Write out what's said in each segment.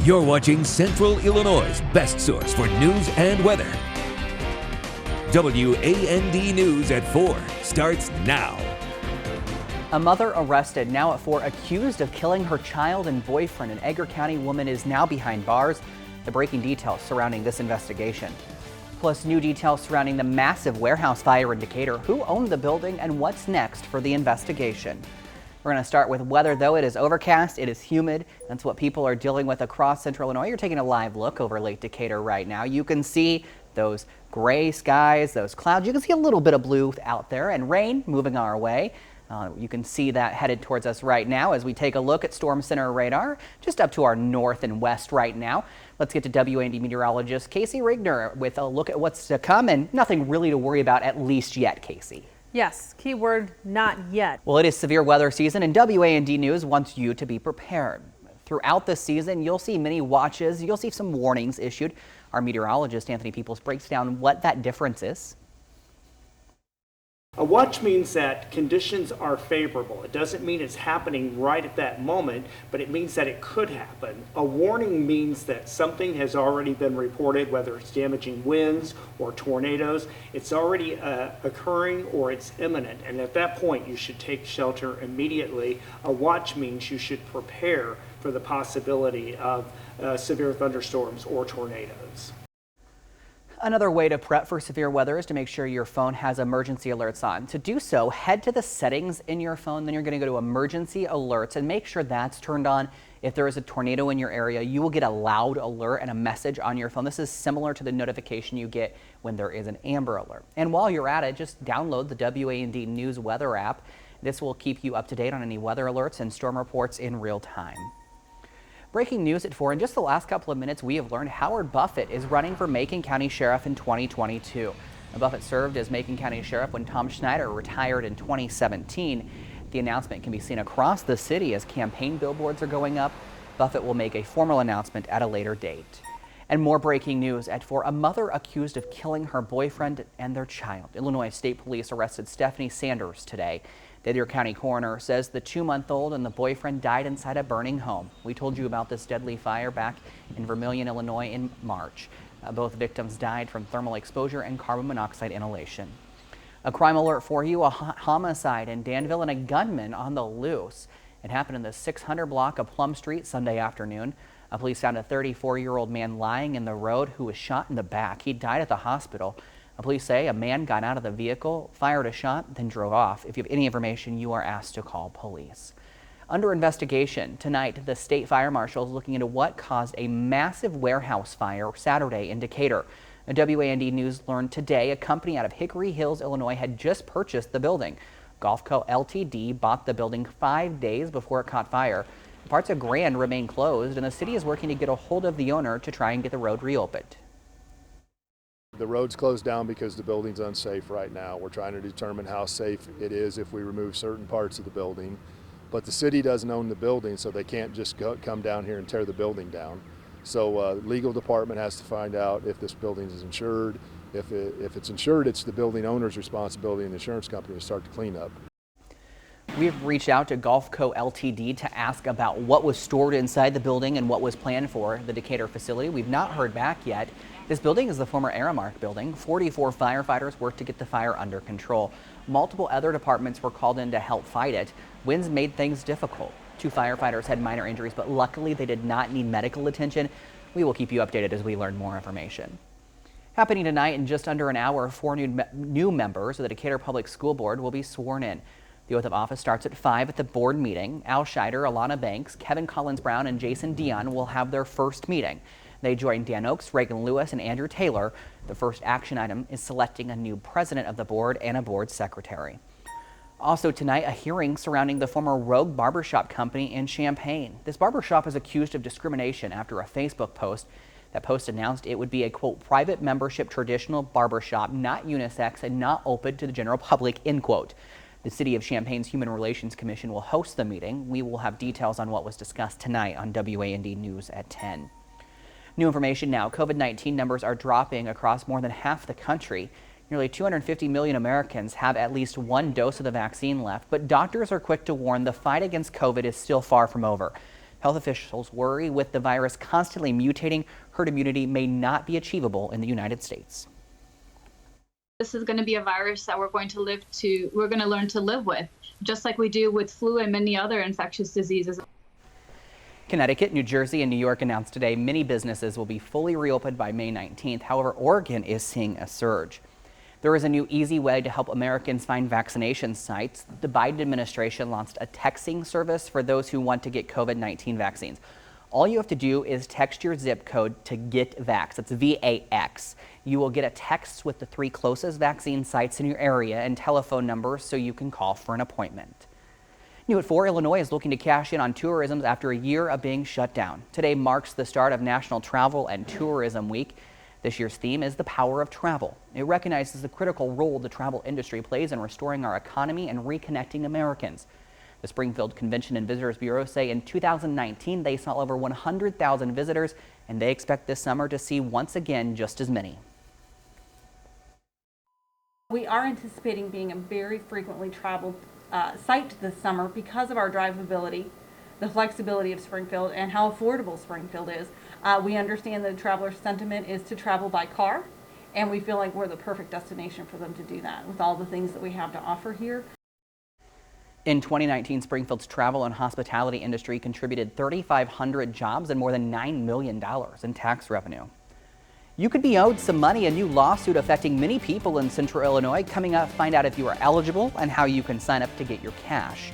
You're watching Central Illinois' best source for news and weather. WAND News at 4 starts now. A mother arrested now at 4, accused of killing her child and boyfriend. An Edgar County woman is now behind bars. The breaking details surrounding this investigation. Plus new details surrounding the massive warehouse fire in Decatur, who owned the building and what's next for the investigation. We're going to start with weather, though. It is overcast, it is humid. That's what people are dealing with across Central Illinois. You're taking a live look over Lake Decatur right now. You can see those gray skies, those clouds. You can see a little bit of blue out there and rain moving our way. You can see that headed towards us right now as we take a look at Storm Center radar, just up to our north and west right now. Let's get to WAND meteorologist Casey Rigner with a look at what's to come, and nothing really to worry about, at least yet, Casey. Yes, keyword not yet. Well, it is severe weather season, and WAND News wants you to be prepared. Throughout the season, you'll see many watches, you'll see some warnings issued. Our meteorologist, Anthony Peoples, breaks down what that difference is. A watch means that conditions are favorable. It doesn't mean it's happening right at that moment, but it means that it could happen. A warning means that something has already been reported, whether it's damaging winds or tornadoes. It's already occurring or it's imminent, and at that point you should take shelter immediately. A watch means you should prepare for the possibility of severe thunderstorms or tornadoes. Another way to prep for severe weather is to make sure your phone has emergency alerts on. To do so, head to the settings in your phone, then you're going to go to emergency alerts and make sure that's turned on. If there is a tornado in your area, you will get a loud alert and a message on your phone. This is similar to the notification you get when there is an Amber Alert. And while you're at it, just download the WAND News Weather app. This will keep you up to date on any weather alerts and storm reports in real time. Breaking news at 4. In just the last couple of minutes, we have learned Howard Buffett is running for Macon County Sheriff in 2022. Buffett served as Macon County Sheriff when Tom Schneider retired in 2017. The announcement can be seen across the city as campaign billboards are going up. Buffett will make a formal announcement at a later date. And more breaking news at 4. A mother accused of killing her boyfriend and their child. Illinois State Police arrested Stephanie Sanders today. The Edgar County coroner says the 2-month-old and the boyfriend died inside a burning home. We told you about this deadly fire back in Vermilion, Illinois in March. Both victims died from thermal exposure and carbon monoxide inhalation. A crime alert for you, a homicide in Danville and a gunman on the loose. It happened in the 600 block of Plum Street Sunday afternoon. Police found a 34-year-old man lying in the road who was shot in the back. He died at the hospital. Police say a man got out of the vehicle, fired a shot, then drove off. If you have any information, you are asked to call police. Under investigation tonight, the state fire marshal is looking into what caused a massive warehouse fire Saturday in Decatur. WAND News learned today a company out of Hickory Hills, Illinois had just purchased the building. Golfco Ltd. bought the building 5 days before it caught fire. Parts of Grand remain closed, and the city is working to get a hold of the owner to try and get the road reopened. The road's closed down because the building's unsafe right now. We're trying to determine how safe it is if we remove certain parts of the building. But the city doesn't own the building, so they can't just come down here and tear the building down. So legal department has to find out if this building is insured. If it's insured, it's the building owner's responsibility and the insurance company to start the cleanup. We've reached out to Golfco Ltd. To ask about what was stored inside the building and what was planned for the Decatur facility. We've not heard back yet. This building is the former Aramark building. 44 firefighters worked to get the fire under control. Multiple other departments were called in to help fight it. Winds made things difficult. 2 firefighters had minor injuries, but luckily they did not need medical attention. We will keep you updated as we learn more information. Happening tonight in just under an hour, 4 new members of the Decatur Public School Board will be sworn in. The oath of office starts at 5 at the board meeting. Al Scheider, Alana Banks, Kevin Collins Brown, and Jason Dion will have their first meeting. They join Dan Oaks, Reagan Lewis, and Andrew Taylor. The first action item is selecting a new president of the board and a board secretary. Also tonight, a hearing surrounding the former Rogue Barbershop company in Champaign. This barbershop is accused of discrimination after a Facebook post. That post announced it would be a, quote, private membership traditional barbershop, not unisex and not open to the general public, end quote. The City of Champaign's Human Relations Commission will host the meeting. We will have details on what was discussed tonight on WAND News at 10. New information now. COVID-19 numbers are dropping across more than half the country. Nearly 250 million Americans have at least one dose of the vaccine left, but doctors are quick to warn the fight against COVID is still far from over. Health officials worry with the virus constantly mutating, herd immunity may not be achievable in the United States. This is going to be a virus that we're going to learn to live with, just like we do with flu and many other infectious diseases. Connecticut, New Jersey, and New York announced today many businesses will be fully reopened by May 19th. However, Oregon is seeing a surge. There is a new easy way to help Americans find vaccination sites. The Biden administration launched a texting service for those who want to get COVID-19 vaccines. All you have to do is text your zip code to GetVax. That's VAX. You will get a text with the 3 closest vaccine sites in your area and telephone numbers so you can call for an appointment. New at 4, Illinois is looking to cash in on tourism after a year of being shut down. Today marks the start of National Travel and Tourism Week. This year's theme is the power of travel. It recognizes the critical role the travel industry plays in restoring our economy and reconnecting Americans. The Springfield Convention and Visitors Bureau say in 2019 they saw over 100,000 visitors, and they expect this summer to see once again just as many. We are anticipating being a very frequently traveled site this summer because of our drivability, the flexibility of Springfield, and how affordable Springfield is. We understand that the traveler's sentiment is to travel by car, and we feel like we're the perfect destination for them to do that with all the things that we have to offer here. In 2019, Springfield's travel and hospitality industry contributed 3,500 jobs and more than $9 million in tax revenue. You could be owed some money. A new lawsuit affecting many people in Central Illinois coming up. Find out if you are eligible and how you can sign up to get your cash.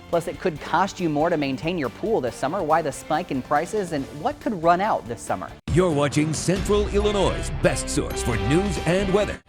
Plus, it could cost you more to maintain your pool this summer. Why the spike in prices and what could run out this summer. You're watching Central Illinois' best source for news and weather.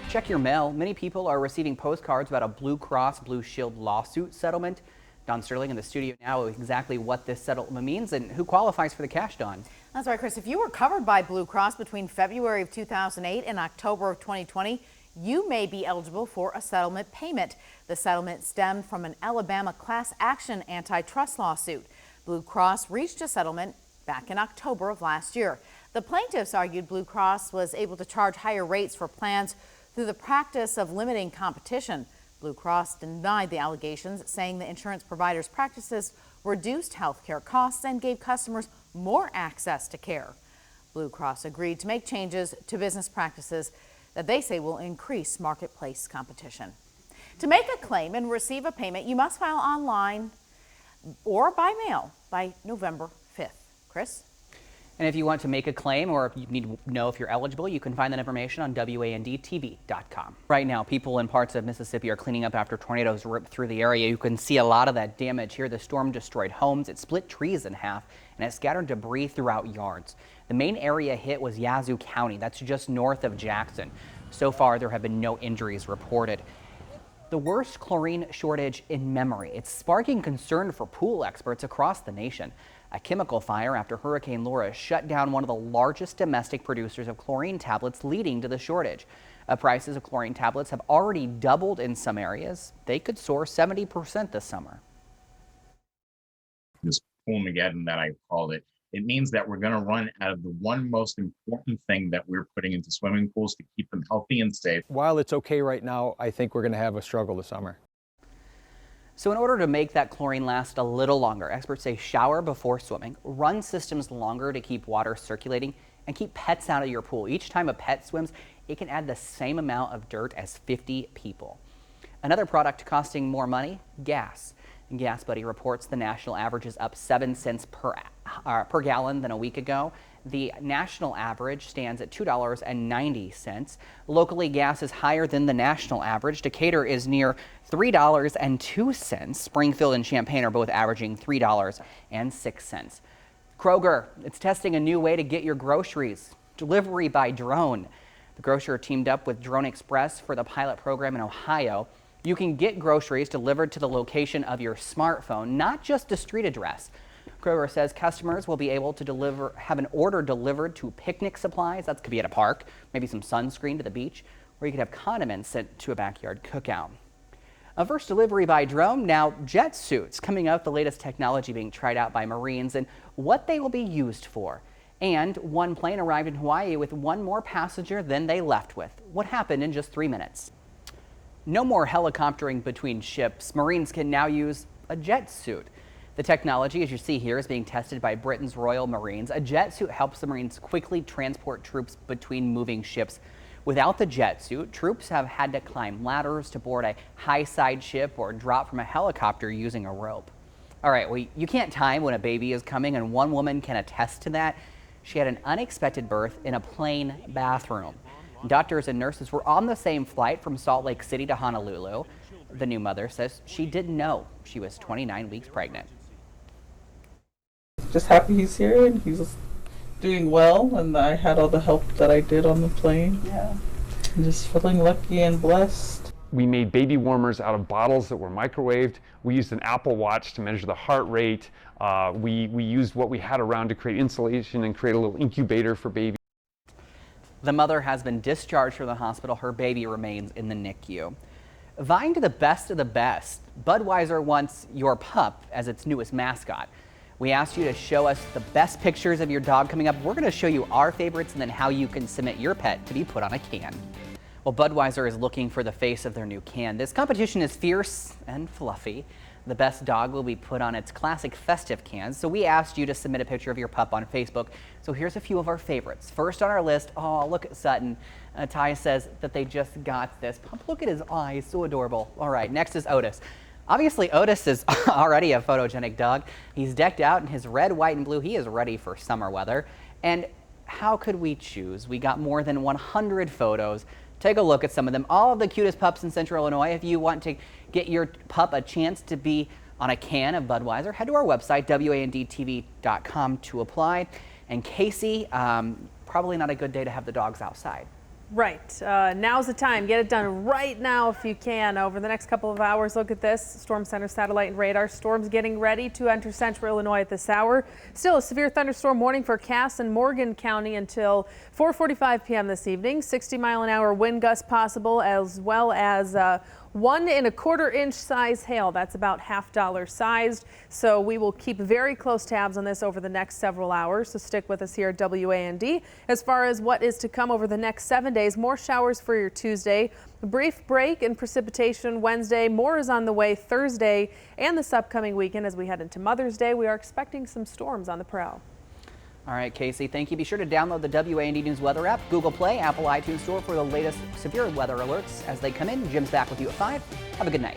Check your mail. Many people are receiving postcards about a Blue Cross Blue Shield lawsuit settlement. Don Sterling in the studio now with exactly what this settlement means and who qualifies for the cash, Don. That's right, Chris. If you were covered by Blue Cross between February of 2008 and October of 2020, you may be eligible for a settlement payment. The settlement stemmed from an Alabama class action antitrust lawsuit. Blue Cross reached a settlement back in October of last year. The plaintiffs argued Blue Cross was able to charge higher rates for plans through the practice of limiting competition. Blue Cross denied the allegations, saying the insurance provider's practices reduced health care costs and gave customers more access to care. Blue Cross agreed to make changes to business practices that they say will increase marketplace competition. To make a claim and receive a payment, you must file online or by mail by November 5th. Chris? And if you want to make a claim or if you need to know if you're eligible, you can find that information on WANDTV.com. Right now, people in parts of Mississippi are cleaning up after tornadoes ripped through the area. You can see a lot of that damage here. The storm destroyed homes, it split trees in half, and it scattered debris throughout yards. The main area hit was Yazoo County. That's just north of Jackson. So far, there have been no injuries reported. The worst chlorine shortage in memory. It's sparking concern for pool experts across the nation. A chemical fire after Hurricane Laura shut down one of the largest domestic producers of chlorine tablets, leading to the shortage. Prices of chlorine tablets have already doubled in some areas. They could soar 70% this summer. This Poolmageddon that I called it, it means that we're going to run out of the one most important thing that we're putting into swimming pools to keep them healthy and safe. While it's okay right now, I think we're going to have a struggle this summer. So in order to make that chlorine last a little longer, experts say shower before swimming, run systems longer to keep water circulating, and keep pets out of your pool. Each time a pet swims, it can add the same amount of dirt as 50 people. Another product costing more money, gas. Gas Buddy reports the national average is up 7 cents per gallon than a week ago. The national average stands at $2.90. Locally, gas is higher than the national average. Decatur is near $3.02. Springfield and Champaign are both averaging $3.06. Kroger, it's testing a new way to get your groceries, delivery by drone. The grocer teamed up with Drone Express for the pilot program in Ohio. You can get groceries delivered to the location of your smartphone, not just a street address. Kroger says customers will be able to have an order delivered to picnic supplies. That could be at a park, maybe some sunscreen to the beach, or you could have condiments sent to a backyard cookout. A first delivery by drone, now jet suits coming out, the latest technology being tried out by Marines and what they will be used for. And one plane arrived in Hawaii with one more passenger than they left with. What happened in just 3 minutes? No more helicoptering between ships. Marines can now use a jet suit. The technology, as you see here, is being tested by Britain's Royal Marines. A jet suit helps the Marines quickly transport troops between moving ships. Without the jet suit, troops have had to climb ladders to board a high-side ship or drop from a helicopter using a rope. All right, well, you can't time when a baby is coming, and one woman can attest to that. She had an unexpected birth in a plane bathroom. Doctors and nurses were on the same flight from Salt Lake City to Honolulu. The new mother says she didn't know she was 29 weeks pregnant. Just happy he's here and he's doing well, and I had all the help that I did on the plane. Yeah. I'm just feeling lucky and blessed. We made baby warmers out of bottles that were microwaved. We used an Apple Watch to measure the heart rate. We used what we had around to create insulation and create a little incubator for babies. The mother has been discharged from the hospital. Her baby remains in the NICU. Vying to the best of the best, Budweiser wants your pup as its newest mascot. We asked you to show us the best pictures of your dog coming up. We're going to show you our favorites and then how you can submit your pet to be put on a can. Well, Budweiser is looking for the face of their new can. This competition is fierce and fluffy. The best dog will be put on its classic festive cans. So we asked you to submit a picture of your pup on Facebook. So here's a few of our favorites. First on our list, oh, look at Sutton. Ty says that they just got this pup. Look at his eyes, so adorable. All right, next is Otis. Obviously, Otis is already a photogenic dog. He's decked out in his red, white, and blue. He is ready for summer weather. And how could we choose? We got more than 100 photos. Take a look at some of them. All of the cutest pups in Central Illinois. If you want to get your pup a chance to be on a can of Budweiser, head to our website, WANDTV.com, to apply. And Casey, probably not a good day to have the dogs outside. Right. Now's the time. Get it done right now if you can. Over the next couple of hours, look at this. Storm Center satellite and radar. Storms getting ready to enter Central Illinois at this hour. Still a severe thunderstorm warning for Cass and Morgan County until 4:45 p.m. this evening. 60-mile-an-hour wind gusts possible, as well as 1 1/4 inch size hail. That's about $half sized. So we will keep very close tabs on this over the next several hours. So stick with us here at WAND. As far as what is to come over the next 7 days, more showers for your Tuesday. A brief break in precipitation Wednesday. More is on the way Thursday and this upcoming weekend. As we head into Mother's Day, we are expecting some storms on the prowl. All right, Casey, thank you. Be sure to download the WAND News weather app, Google Play, Apple iTunes Store for the latest severe weather alerts as they come in. Jim's back with you at 5. Have a good night.